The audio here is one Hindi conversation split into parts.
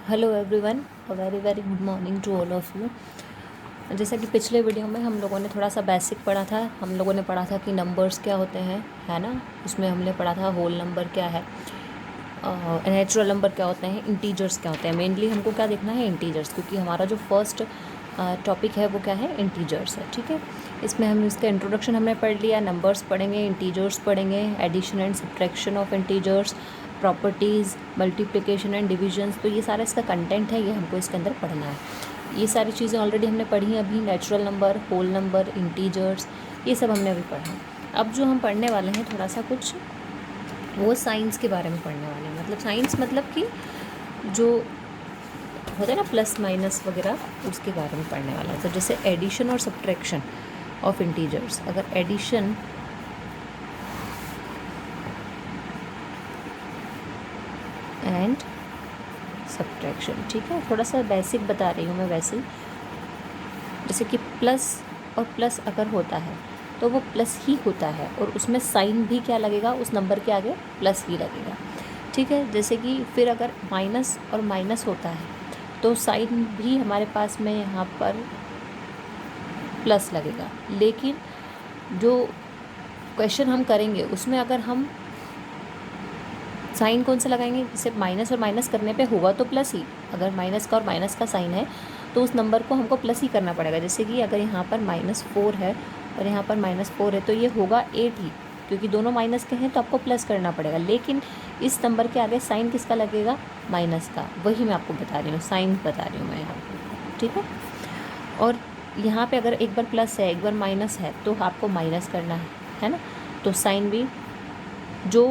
Hello everyone, a very very good morning to all of you. जैसा कि पिछले वीडियो में हम लोगों ने थोड़ा सा बेसिक पढ़ा था। हम लोगों ने पढ़ा था कि नंबर्स क्या होते हैं, है ना। उसमें हमने पढ़ा था होल नंबर क्या है, नेचुरल नंबर क्या होते हैं, इंटीजर्स क्या होते हैं। मेनली हमको क्या देखना है, इंटीजर्स, क्योंकि हमारा जो फर्स्ट टॉपिक है वो क्या है, इंटीजर्स है। ठीक है, इसमें हम इसका इंट्रोडक्शन हमने पढ़ लिया, नंबर्स पढ़ेंगे, इंटीजर्स पढ़ेंगे, addition and subtraction of integers, properties, multiplication and divisions. तो ये सारा इसका कंटेंट है, ये हमको इसके अंदर पढ़ना है। ये सारी चीज़ें ऑलरेडी हमने पढ़ी हैं अभी, natural number, whole number, integers, ये सब हमने अभी पढ़ा। अब जो हम पढ़ने वाले हैं थोड़ा सा कुछ वो साइंस के बारे में पढ़ने वाले हैं। मतलब साइंस मतलब कि जो होता है ना प्लस माइनस वगैरह, उसके बारे में पढ़ने वाला है। तो जैसे एडिशन और सब्ट्रैक्शन ऑफ इंटीजर्स, अगर एडिशन एंड सब्ट्रैक्शन, ठीक है, थोड़ा सा बेसिक बता रही हूँ मैं वैसे ही। जैसे कि प्लस और प्लस अगर होता है तो वो प्लस ही होता है, और उसमें साइन भी क्या लगेगा, उस नंबर के आगे प्लस ही लगेगा। ठीक है, जैसे कि फिर अगर माइनस और माइनस होता है तो साइन भी हमारे पास में यहाँ पर प्लस लगेगा। लेकिन जो क्वेश्चन हम करेंगे उसमें अगर हम साइन कौन सा लगाएंगे, जैसे माइनस और माइनस करने पे होगा तो प्लस ही। अगर माइनस का और माइनस का साइन है तो उस नंबर को हमको प्लस ही करना पड़ेगा। जैसे कि अगर यहाँ पर -4 है और यहाँ पर -4 है तो ये होगा 8 ही, क्योंकि दोनों माइनस के हैं तो आपको प्लस करना पड़ेगा। लेकिन इस नंबर के आगे साइन किसका लगेगा, माइनस का। वही मैं आपको बता रही हूँ, साइन बता रही हूँ मैं यहाँ पर। ठीक है, और यहाँ पे अगर एक बार प्लस है एक बार माइनस है तो आपको माइनस करना है ना। तो साइन भी जो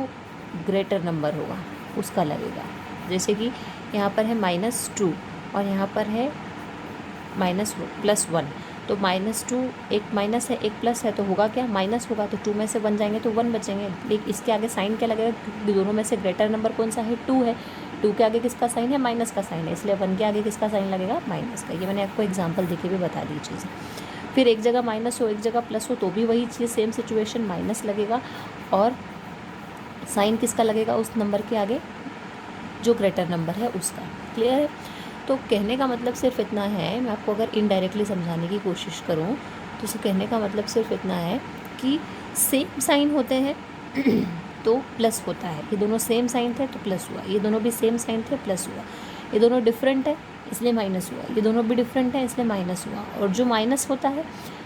ग्रेटर नंबर होगा उसका लगेगा। जैसे कि यहाँ पर है -2 और यहाँ पर है +1, तो -2, एक माइनस है एक प्लस है, तो होगा क्या, माइनस होगा, तो 2 में से 1 जाएंगे तो 1 बचेंगे। लेकिन इसके आगे साइन क्या लगेगा, क्योंकि दोनों में से ग्रेटर नंबर कौन सा है, 2 है। 2 के आगे किसका साइन है, माइनस का साइन है, इसलिए 1 के आगे किसका साइन लगेगा, माइनस का। ये मैंने आपको एग्जाम्पल देके भी बता दी चीज़ें। फिर एक जगह माइनस हो एक जगह प्लस हो तो भी वही चीज़, सेम सिचुएशन, माइनस लगेगा और साइन किसका लगेगा उस नंबर के आगे, जो ग्रेटर नंबर है उसका। क्लियर है। तो कहने का मतलब सिर्फ इतना है, मैं आपको अगर इनडायरेक्टली समझाने की कोशिश करूं तो इसे कहने का मतलब सिर्फ इतना है कि सेम साइन होते हैं तो प्लस होता है। ये दोनों सेम साइन थे तो प्लस हुआ, ये दोनों भी सेम साइन थे प्लस हुआ। ये दोनों डिफरेंट है इसलिए माइनस हुआ, ये दोनों भी डिफरेंट है इसलिए माइनस हुआ। और जो माइनस होता है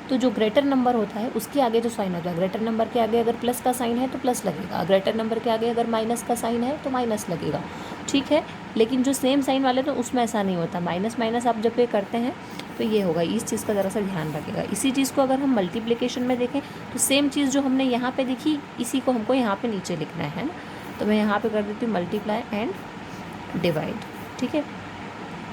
तो जो ग्रेटर नंबर होता है उसके आगे जो साइन होता है, ग्रेटर नंबर के आगे अगर प्लस का साइन है तो प्लस लगेगा, ग्रेटर नंबर के आगे अगर माइनस का साइन है तो माइनस लगेगा। ठीक है, लेकिन जो सेम साइन वाले तो उसमें ऐसा नहीं होता। माइनस माइनस आप जब ये करते हैं तो ये होगा, इस चीज़ का ज़रा सा ध्यान रखिएगा। इसी चीज़ को अगर हम मल्टीप्लिकेशन में देखें तो सेम चीज़ जो हमने यहाँ पे देखी इसी को हमको यहाँ पे नीचे लिखना है ना। तो मैं यहाँ पे कर देती हूँ मल्टीप्लाई एंड डिवाइड। ठीक है,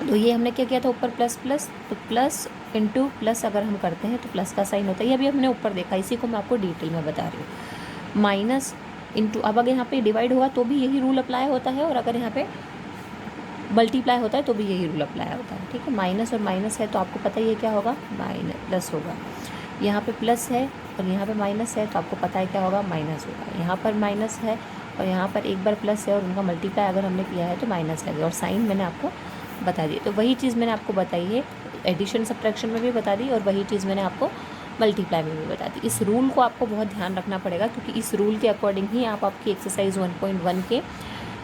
तो ये हमने क्या किया था, ऊपर प्लस प्लस, तो प्लस इंटू प्लस अगर हम करते हैं तो प्लस का साइन होता है। ये अभी हमने ऊपर देखा, इसी को मैं आपको डिटेल में बता रही हूँ। माइनस इंटू, अब अगर यहाँ पे डिवाइड होगा तो भी यही रूल अप्लाई होता है, और अगर यहाँ पे मल्टीप्लाई होता है तो भी यही रूल अप्लाई होता है। ठीक है, माइनस और माइनस है तो आपको पता ही है क्या होगा, माइनस प्लस होगा। यहाँ पे प्लस है और यहाँ पे माइनस है तो आपको पता है क्या होगा, माइनस होगा। यहाँ पर माइनस है और यहाँ पर एक बार प्लस है और उनका मल्टीप्लाई अगर हमने किया है तो माइनस लगेगा, और साइन मैंने आपको बता दी। तो वही चीज़ मैंने आपको बताई है, एडिशन सब्ट्रैक्शन में भी बता दी और वही चीज़ मैंने आपको मल्टीप्लाई में भी बता दी। इस रूल को आपको बहुत ध्यान रखना पड़ेगा, क्योंकि इस रूल के अकॉर्डिंग ही आप आपकी एक्सरसाइज 1.1 के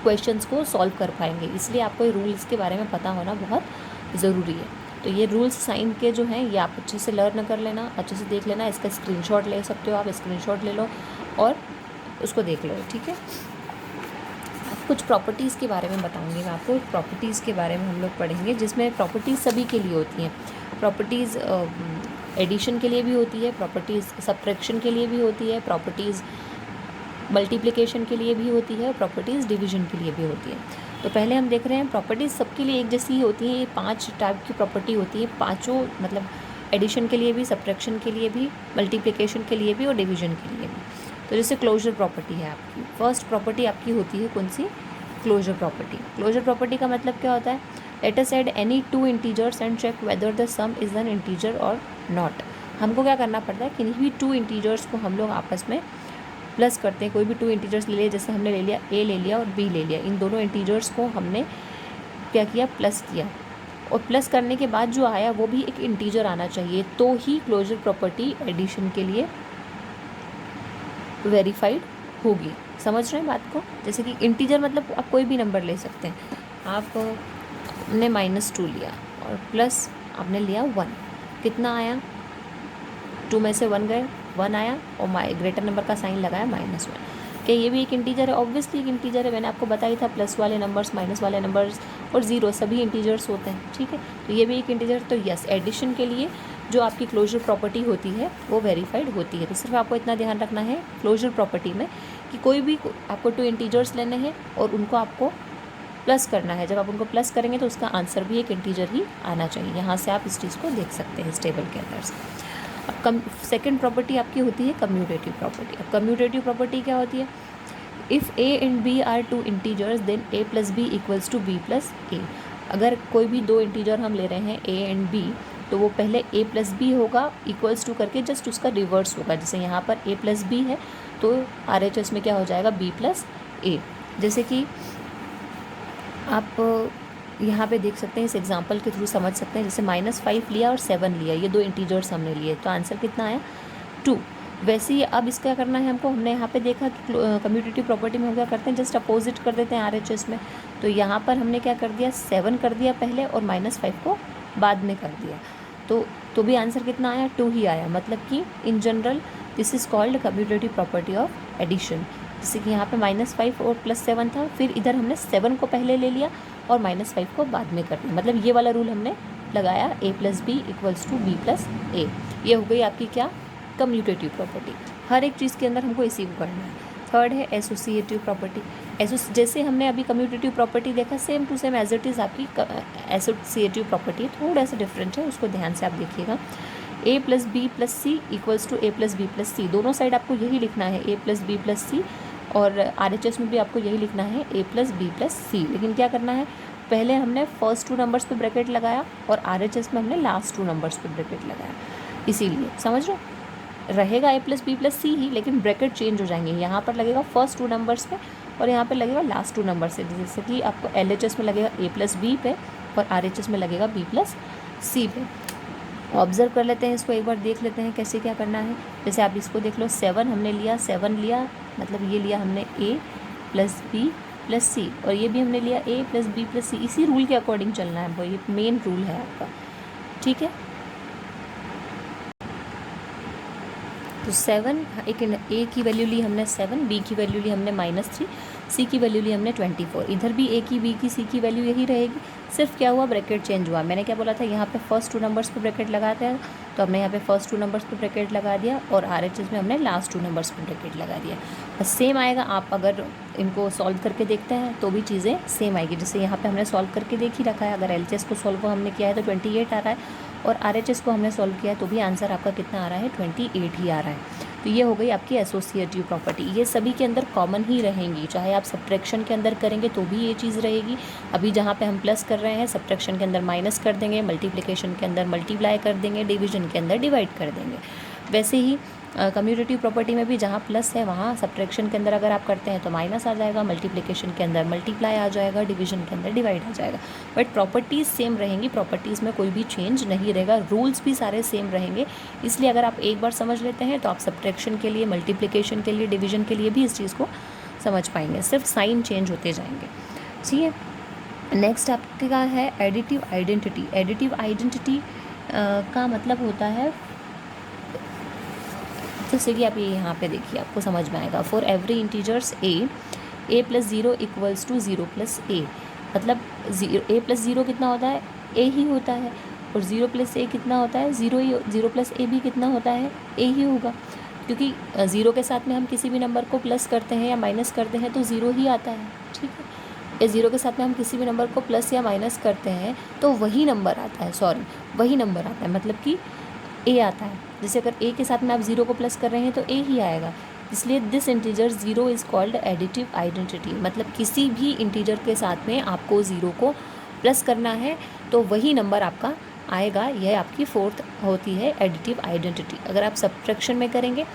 क्वेश्चंस को सॉल्व कर पाएंगे। इसलिए आपको ये रूल्स के बारे में पता होना बहुत ज़रूरी है। तो ये रूल्स साइन के जो हैं ये आप अच्छे से लर्न कर लेना, अच्छे से देख लेना। इसका स्क्रीनशॉट ले सकते हो आप, स्क्रीनशॉट ले लो और उसको देख लो। ठीक है, कुछ प्रॉपर्टीज़ के बारे में बताऊंगी मैं आपको। प्रॉपर्टीज़ के बारे में हम लोग पढ़ेंगे, जिसमें प्रॉपर्टीज़ सभी के लिए होती हैं। प्रॉपर्टीज़ एडिशन के लिए भी होती है, प्रॉपर्टीज़ सब्ट्रैक्शन के लिए भी होती है, प्रॉपर्टीज़ मल्टीप्लिकेशन के लिए भी होती है, प्रॉपर्टीज़ डिवीजन के लिए भी होती है। तो पहले हम देख रहे हैं, प्रॉपर्टीज़ सबके लिए एक जैसी ही होती हैं। ये 5 टाइप की प्रॉपर्टी होती है, पाँचों, मतलब एडिशन के लिए भी, सब्ट्रैक्शन के लिए भी, मल्टीप्लिकेशन के लिए भी और डिवीजन के लिए भी। तो जैसे क्लोजर प्रॉपर्टी है आपकी, फर्स्ट प्रॉपर्टी आपकी होती है कौन सी, क्लोजर प्रॉपर्टी। क्लोजर प्रॉपर्टी का मतलब क्या होता है, let us add any 2 integers and check whether the sum is an integer और नॉट। हमको क्या करना पड़ता है, किन्हीं भी 2 इंटीजर्स को हम लोग आपस में प्लस करते हैं। कोई भी 2 इंटीजर्स ले लिए, जैसे हमने ले लिया a ले लिया और b ले लिया, इन दोनों इंटीजर्स को हमने क्या किया, प्लस किया, और प्लस करने के बाद जो आया वो भी एक इंटीजर आना चाहिए, तो ही क्लोजर प्रॉपर्टी एडिशन के लिए वेरीफाइड होगी। समझ रहे हैं बात को? जैसे कि इंटीजर मतलब आप कोई भी नंबर ले सकते हैं। आपने -2 लिया और प्लस आपने लिया 1, कितना आया, 2 में से 1 गए, 1 आया, और ग्रेटर नंबर का साइन लगाया -1। क्या ये भी एक इंटीजर है? ऑब्वियसली एक इंटीजर है, मैंने आपको बताया था प्लस वाले नंबर्स, माइनस वाले नंबर्स और ज़ीरो सभी इंटीजर्स होते हैं, ठीक है। तो ये भी एक इंटीजर, तो यस, एडिशन के लिए जो आपकी क्लोजर प्रॉपर्टी होती है वो वेरीफाइड होती है। तो सिर्फ आपको इतना ध्यान रखना है क्लोजर प्रॉपर्टी में कि कोई भी आपको 2 इंटीजर्स लेने हैं और उनको आपको प्लस करना है। जब आप उनको प्लस करेंगे तो उसका आंसर भी एक इंटीजर ही आना चाहिए। यहाँ से आप इस चीज़ को देख सकते हैं इस टेबल के अंदर से। अब सेकेंड प्रॉपर्टी आपकी होती है कम्यूटेटिव प्रॉपर्टी। अब कम्यूटेटिव प्रॉपर्टी क्या होती है? If a and b are 2 integers then a plus B equals to b plus A. अगर कोई भी 2 इंटीजर हम ले रहे हैं a एंड b, तो वो पहले a प्लस बी होगा इक्वल्स टू करके जस्ट उसका रिवर्स होगा। जैसे यहाँ पर a प्लस बी है तो RHS में क्या हो जाएगा, b प्लस ए। जैसे कि आप यहाँ पे देख सकते हैं, इस एग्जांपल के थ्रू समझ सकते हैं। जैसे -5 लिया और 7 लिया, ये 2 इंटीजर्स हमने लिए, तो आंसर कितना आया, 2। वैसे ही अब इसका करना है हमको, हमने यहाँ पे देखा कि कम्यूटेटिव प्रॉपर्टी में हम क्या करते हैं, जस्ट अपोजिट कर देते हैं RHS में। तो यहाँ पर हमने क्या कर दिया, 7 कर दिया पहले और -5 को बाद में कर दिया, तो भी आंसर कितना आया, 2 ही आया। मतलब कि in general this is called commutative property of addition. जैसे कि यहाँ पे -5 और +7 था, फिर इधर हमने 7 को पहले ले लिया और -5 को बाद में कर दिया। मतलब ये वाला रूल हमने लगाया, a plus B equals to b plus A. ये हो गई आपकी क्या, कम्यूटेटिव प्रॉपर्टी। हर एक चीज़ के अंदर हमको इसी को करना है। थर्ड है एसोसिएटिव प्रॉपर्टी। जैसे हमने अभी कम्यूटेटिव प्रॉपर्टी देखा, same to same as it is आपकी एसोसिएटिव प्रॉपर्टी थोड़ा सा डिफरेंट है, उसको ध्यान से आप देखिएगा। a plus B plus C equals to a plus B plus C, दोनों साइड आपको यही लिखना है, a plus B plus C, और RHS में भी आपको यही लिखना है, a plus B plus C. लेकिन क्या करना है, पहले हमने फर्स्ट 2 नंबर्स पे ब्रैकेट लगाया और RHS में हमने लास्ट 2 नंबर्स पे ब्रैकेट लगाया। इसीलिए समझ लो, रहेगा a प्लस बी प्लस सी ही, लेकिन ब्रैकेट चेंज हो जाएंगे। यहाँ पर लगेगा फर्स्ट 2 नंबर्स पे और यहाँ पर लगेगा लास्ट 2 नंबर से। जैसे कि आपको LHS में लगेगा a प्लस बी पे और RHS में लगेगा b प्लस सी पे। ऑब्जर्व कर लेते हैं इसको, एक बार देख लेते हैं कैसे क्या करना है। जैसे आप इसको देख लो, 7 हमने लिया, 7 लिया, मतलब ये लिया हमने a plus B plus C, और ये भी हमने लिया a प्लस बी प्लस सी। इसी रूल के अकॉर्डिंग चलना है, वो ये मेन रूल है आपका, ठीक है। तो 7, एक a की वैल्यू ली हमने 7, b की वैल्यू ली हमने -3, c की वैल्यू ली हमने 24। इधर भी a की, b की, c की वैल्यू यही रहेगी, सिर्फ क्या हुआ, ब्रैकेट चेंज हुआ। मैंने क्या बोला था, यहाँ पे फर्स्ट 2 नंबर्स पे ब्रैकेट लगाते हैं, तो हमने यहाँ पे फर्स्ट 2 नंबर्स पे ब्रैकेट लगा दिया और RHS में हमने लास्ट 2 नंबर्स पे ब्रैकेट लगा दिया। बस सेम आएगा। आप अगर इनको सॉल्व करके देखते हैं तो भी चीज़ें सेम आएगी। जैसे यहाँ पे हमने सॉल्व करके देख ही रखा है, अगर LHS को सॉल्व हमने किया है तो 28 आ रहा है, और RHS को हमने सॉल्व किया है तो भी आंसर आपका कितना आ रहा है, 28 ही आ रहा है। तो ये हो गई आपकी एसोसिएटिव प्रॉपर्टी। ये सभी के अंदर कॉमन ही रहेंगी, चाहे आप सब्ट्रैक्शन के अंदर करेंगे तो भी ये चीज़ रहेगी। अभी जहाँ पे हम प्लस कर रहे हैं, सब्ट्रैक्शन के अंदर माइनस कर देंगे, मल्टीप्लिकेशन के अंदर मल्टीप्लाई कर देंगे, डिवीजन के अंदर डिवाइड कर देंगे। वैसे ही कम्यूटेटिव प्रॉपर्टी में भी जहाँ प्लस है वहाँ सब्ट्रैक्शन के अंदर अगर आप करते हैं तो माइनस आ जाएगा, मल्टीप्लिकेशन के अंदर मल्टीप्लाई आ जाएगा, डिवीजन के अंदर डिवाइड आ जाएगा। बट प्रॉपर्टीज़ सेम रहेंगी, प्रॉपर्टीज़ में कोई भी चेंज नहीं रहेगा, रूल्स भी सारे सेम रहेंगे। इसलिए अगर आप एक बार समझ लेते हैं तो आप सब्ट्रैक्शन के लिए, मल्टीप्लिकेशन के लिए, डिवीजन के लिए भी इस चीज़ को समझ पाएंगे, सिर्फ साइन चेंज होते जाएंगे। ठीक है, नेक्स्ट आपका है एडिटिव आइडेंटिटी। एडिटिव आइडेंटिटी का मतलब होता है, जैसे कि आप ये यहाँ पे देखिए, आपको समझ में आएगा। For every integers a plus 0 equals to 0 plus A. मतलब a प्लस 0 कितना होता है, a ही होता है, और 0 प्लस ए कितना होता है, 0 ही। 0 प्लस ए भी कितना होता है, a ही होगा, क्योंकि 0 के साथ में हम किसी भी नंबर को प्लस करते हैं या माइनस करते हैं तो 0 ही आता है, ठीक है। या 0 के साथ में हम किसी भी नंबर को प्लस या माइनस करते हैं तो वही नंबर आता है, वही नंबर आता है, मतलब कि a आता है। जैसे अगर a के साथ में आप 0 को प्लस कर रहे हैं तो a ही आएगा। इसलिए this integer 0 is called additive identity. मतलब किसी भी इंटीजर के साथ में आपको 0 को प्लस करना है तो वही नंबर आपका आएगा। यह आपकी फोर्थ होती है एडिटिव आइडेंटिटी। अगर आप सब्ट्रैक्शन में करेंगे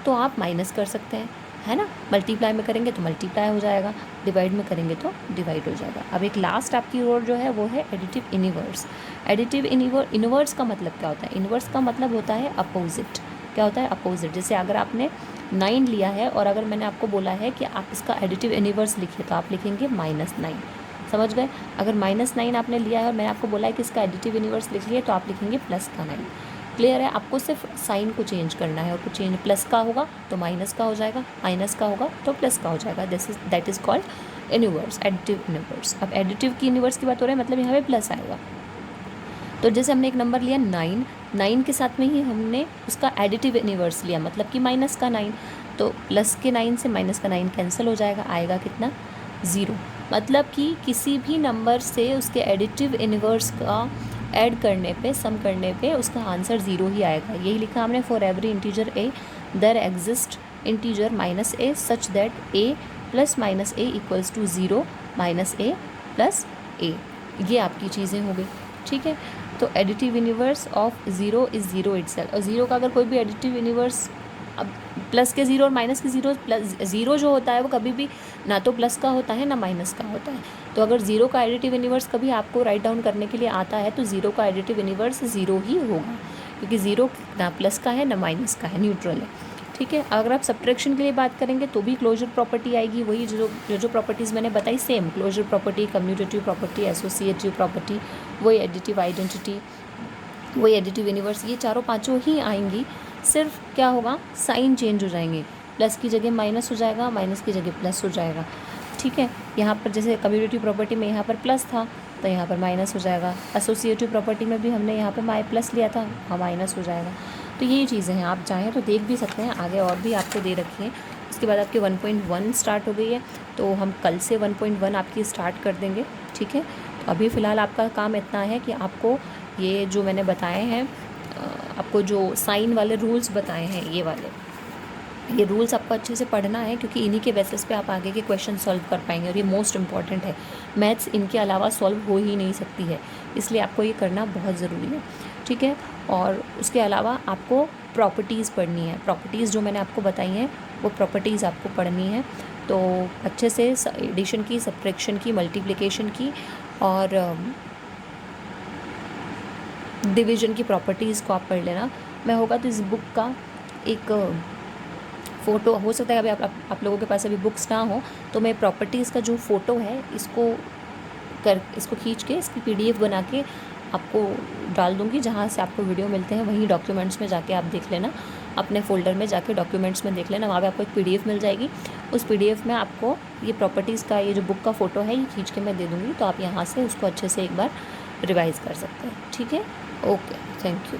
तो आप माइनस कर सकते हैं, है ना। मल्टीप्लाई में करेंगे तो मल्टीप्लाई हो जाएगा, डिवाइड में करेंगे तो डिवाइड हो जाएगा। अब एक लास्ट आपकी रोड जो है वो है एडिटिव इनवर्स। एडिटिव इनवर्स का मतलब क्या होता है? इनवर्स का मतलब होता है अपोजिट। क्या होता है? अपोजिट। जैसे अगर आपने 9 लिया है और अगर मैंने आपको बोला है कि आप इसका एडिटिव इनवर्स लिखिए तो आप लिखेंगे -9। समझ गए? अगर -9 आपने लिया है और मैंने आपको बोला है कि इसका एडिटिव इनवर्स लिखिए तो आप लिखेंगे +9। क्लियर है? आपको सिर्फ साइन को चेंज करना है और कुछ चेंज, प्लस का होगा तो माइनस का हो जाएगा, माइनस का होगा तो प्लस का हो जाएगा। That is called inverse, additive inverse. अब एडिटिव की इनवर्स की बात हो रही है, मतलब यहाँ पे प्लस आएगा। तो जैसे हमने एक नंबर लिया 9 के साथ में ही हमने उसका एडिटिव इनवर्स लिया, मतलब कि माइनस का 9, तो प्लस के 9 से माइनस का 9 कैंसिल हो जाएगा, आएगा कितना? 0। मतलब कि किसी भी नंबर से उसके एडिटिव इनवर्स का ऐड करने पे, सम करने पे उसका आंसर 0 ही आएगा। यही लिखा हमने, for every integer a there exist integer -a such that a plus -a equals to 0 -a plus a। ये आपकी चीज़ें हो गई, ठीक है। तो additive universe of 0 is 0 itself. और 0 का अगर कोई भी एडिटिव यूनिवर्स, अब प्लस के 0 और माइनस के 0, प्लस 0 जो होता है वो कभी भी ना तो प्लस का होता है ना माइनस का होता है। तो अगर 0 का एडिटिव यूनिवर्स कभी आपको राइट डाउन करने के लिए आता है तो 0 का एडिटिव यूनिवर्स 0 ही होगा, क्योंकि 0 ना प्लस का है ना माइनस का है, न्यूट्रल है, ठीक है। अगर आप सब्ट्रैक्शन के लिए बात करेंगे तो भी क्लोजर प्रॉपर्टी आएगी, वही जो प्रॉपर्टीज़ मैंने बताई same, closure property, commutative property, associative property, वही एडिटिव आइडेंटिटी, वही एडिटिव यूनिवर्स, ये चारों पांचों ही आएंगी। सिर्फ क्या होगा, साइन चेंज हो जाएंगे, प्लस की जगह माइनस हो जाएगा, माइनस की जगह प्लस हो जाएगा, ठीक है। यहाँ पर जैसे कम्यूटेटिव प्रॉपर्टी में यहाँ पर प्लस था तो यहाँ पर माइनस हो जाएगा, एसोसिएटिव प्रॉपर्टी में भी हमने यहाँ पर प्लस लिया था, हाँ माइनस हो जाएगा। तो यही चीज़ें हैं, आप चाहें तो देख भी सकते हैं, आगे और भी आपको दे रखी है। उसके बाद आपके 1.1 स्टार्ट हो गई है, तो हम कल से 1.1 आपकी स्टार्ट कर देंगे, ठीक है। तो अभी फ़िलहाल आपका काम इतना है कि आपको ये जो मैंने बताए हैं, आपको जो साइन वाले रूल्स बताए हैं, ये रूल्स आपको अच्छे से पढ़ना है, क्योंकि इन्हीं के बेसिस पे आप आगे के क्वेश्चन सॉल्व कर पाएंगे और ये मोस्ट इंपॉर्टेंट है। मैथ्स इनके अलावा सॉल्व हो ही नहीं सकती है, इसलिए आपको ये करना बहुत ज़रूरी है, ठीक है। और उसके अलावा आपको प्रॉपर्टीज़ पढ़नी है, प्रॉपर्टीज़ जो मैंने आपको बताई हैं वो प्रॉपर्टीज़ आपको पढ़नी है। तो अच्छे से एडिशन की, सब्ट्रैक्शन की, मल्टीप्लिकेशन की और डिवीज़न की प्रॉपर्टीज़ को आप पढ़ लेना। मैं होगा तो इस बुक का एक फ़ोटो, हो सकता है अभी आप लोगों के पास अभी बुक्स ना हो, तो मैं प्रॉपर्टीज़ का जो फ़ोटो है इसको खींच के इसकी PDF बना के आपको डाल दूँगी, जहाँ से आपको वीडियो मिलते हैं वहीं डॉक्यूमेंट्स में जाके आप देख लेना, अपने फ़ोल्डर में जाके डॉक्यूमेंट्स में देख लेना, वहाँ पे आपको एक PDF मिल जाएगी। उस PDF में आपको ये प्रॉपर्टीज़ का ये जो बुक का फ़ोटो है ये खींच के मैं दे दूँगी, तो आप यहाँ से उसको अच्छे से एक बार रिवाइज़ कर सकते हैं, ठीक है। Okay, thank you.